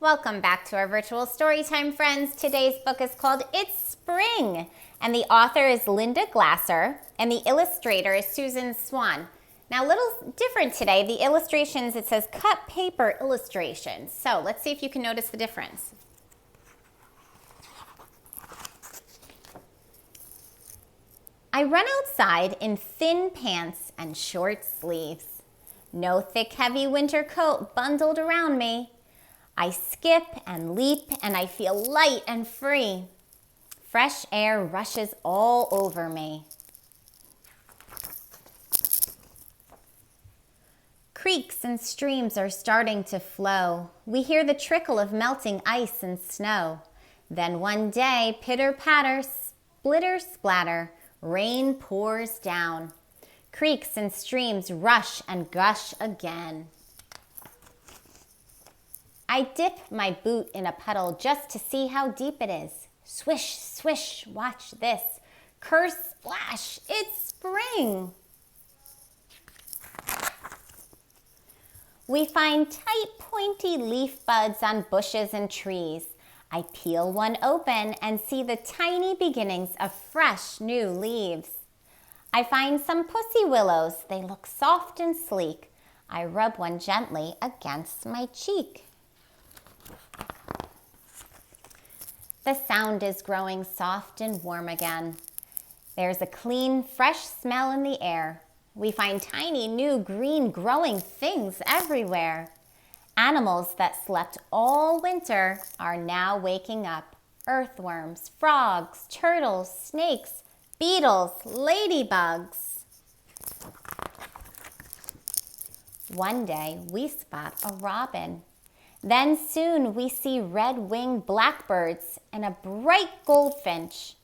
Welcome back to our virtual storytime, friends. Today's book is called It's Spring, and the author is Linda Glasser, and the illustrator is Susan Swan. Now, a little different today. The illustrations, it says cut paper illustrations. So let's see if you can notice the difference. I run outside in thin pants and short sleeves. No thick, heavy winter coat bundled around me. I skip and leap and I feel light and free. Fresh air rushes all over me. Creeks and streams are starting to flow. We hear the trickle of melting ice and snow. Then one day, pitter-patter, splitter-splatter, rain pours down. Creeks and streams rush and gush again. I dip my boot in a puddle just to see how deep it is. Swish, swish, watch this. Curse, splash, it's spring. We find tight, pointy leaf buds on bushes and trees. I peel one open and see the tiny beginnings of fresh new leaves. I find some pussy willows. They look soft and sleek. I rub one gently against my cheek. The sound is growing soft and warm again. There's a clean, fresh smell in the air. We find tiny, new, green, growing things everywhere. Animals that slept all winter are now waking up. Earthworms, frogs, turtles, snakes, beetles, ladybugs. One day we spot a robin. Then soon we see red-winged blackbirds and a bright goldfinch.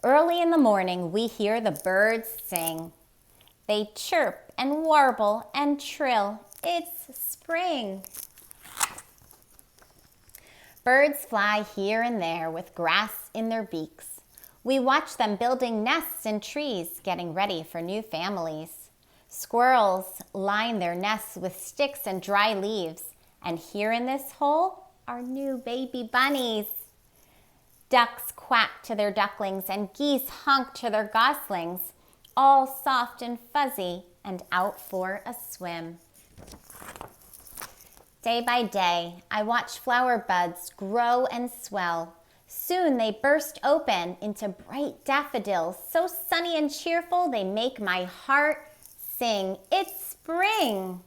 Early in the morning we hear the birds sing. They chirp and warble and trill. It's spring. Birds fly here and there with grass in their beaks. We watch them building nests in trees, getting ready for new families. Squirrels line their nests with sticks and dry leaves. And here in this hole are new baby bunnies. Ducks quack to their ducklings and geese honk to their goslings, all soft and fuzzy and out for a swim. Day by day, I watch flower buds grow and swell. Soon they burst open into bright daffodils, so sunny and cheerful they make my heart sing. It's spring.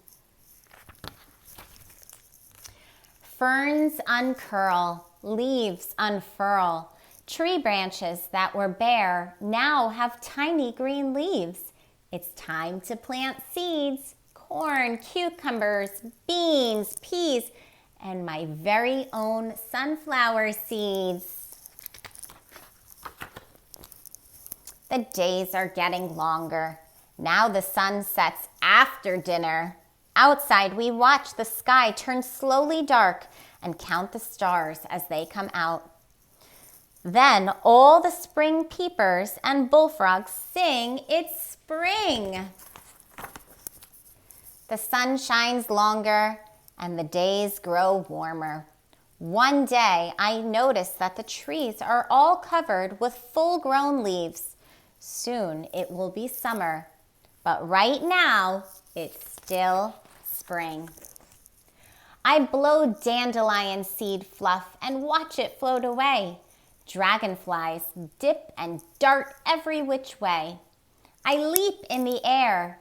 Ferns uncurl, leaves unfurl. Tree branches that were bare now have tiny green leaves. It's time to plant seeds, corn, cucumbers, beans, peas, and my very own sunflower seeds. The days are getting longer. Now the sun sets after dinner. Outside, we watch the sky turn slowly dark and count the stars as they come out. Then all the spring peepers and bullfrogs sing, it's spring. The sun shines longer and the days grow warmer. One day, I notice that the trees are all covered with full-grown leaves. Soon it will be summer, but right now, it's still spring. I blow dandelion seed fluff and watch it float away. Dragonflies dip and dart every which way. I leap in the air.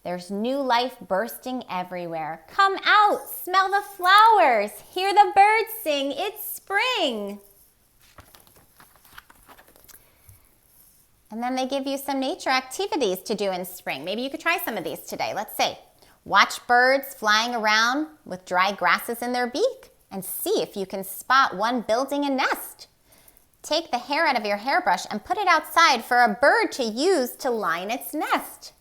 There's new life bursting everywhere. Come out, smell the flowers, hear the birds sing, it's spring. And then they give you some nature activities to do in spring. Maybe you could try some of these today. Let's see. Watch birds flying around with dry grasses in their beak and see if you can spot one building a nest. Take the hair out of your hairbrush and put it outside for a bird to use to line its nest.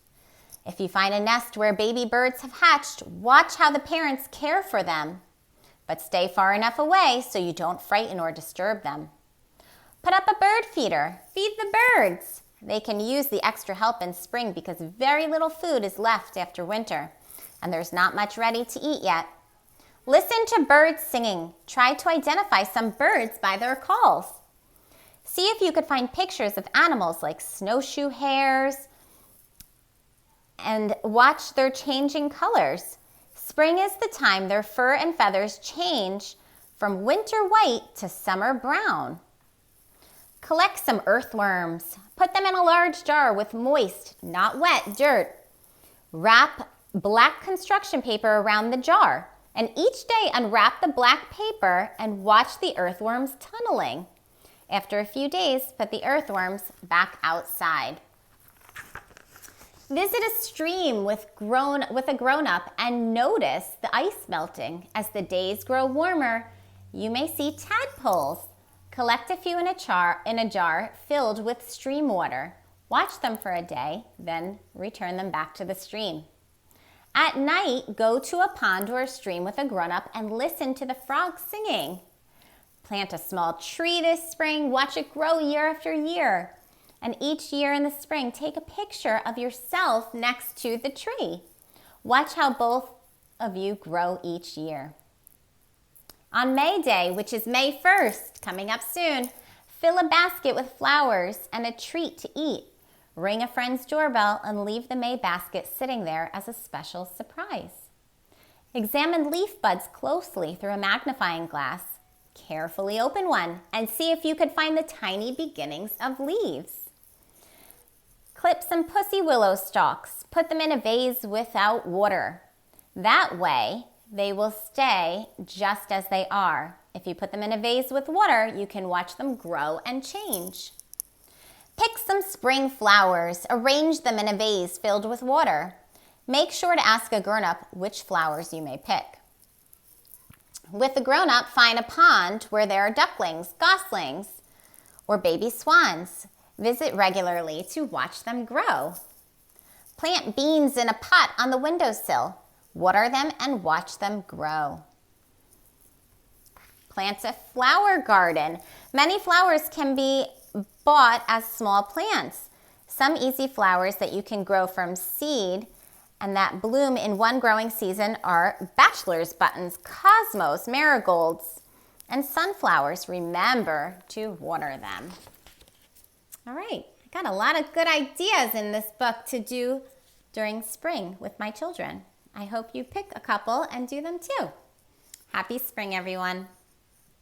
If you find a nest where baby birds have hatched, watch how the parents care for them. But stay far enough away so you don't frighten or disturb them. Put up a bird feeder. Feed the birds. They can use the extra help in spring because very little food is left after winter, and there's not much ready to eat yet. Listen to birds singing. Try to identify some birds by their calls. See if you could find pictures of animals like snowshoe hares and watch their changing colors. Spring is the time their fur and feathers change from winter white to summer brown. Collect some earthworms. Put them in a large jar with moist, not wet, dirt. Wrap black construction paper around the jar, and each day unwrap the black paper and watch the earthworms tunneling. After a few days, put the earthworms back outside. Visit a stream with a grown-up and notice the ice melting. As the days grow warmer, you may see tadpoles. Collect a few in a jar filled with stream water. Watch them for a day, then return them back to the stream. At night, go to a pond or a stream with a grown-up and listen to the frogs singing. Plant a small tree this spring. Watch it grow year after year. And each year in the spring, take a picture of yourself next to the tree. Watch how both of you grow each year. On May Day, which is May 1st, coming up soon, fill a basket with flowers and a treat to eat. Ring a friend's doorbell and leave the May basket sitting there as a special surprise. Examine leaf buds closely through a magnifying glass. Carefully open one and see if you could find the tiny beginnings of leaves. Clip some pussy willow stalks. Put them in a vase without water. That way, they will stay just as they are. If you put them in a vase with water, you can watch them grow and change. Pick some spring flowers. Arrange them in a vase filled with water. Make sure to ask a grown-up which flowers you may pick. With a grown-up, find a pond where there are ducklings, goslings, or baby swans. Visit regularly to watch them grow. Plant beans in a pot on the windowsill. Water them and watch them grow. Plant a flower garden. Many flowers can be bought as small plants. Some easy flowers that you can grow from seed and that bloom in one growing season are bachelor's buttons, cosmos, marigolds, and sunflowers. Remember to water them. All right, I got a lot of good ideas in this book to do during spring with my children. I hope you pick a couple and do them too. Happy spring, everyone.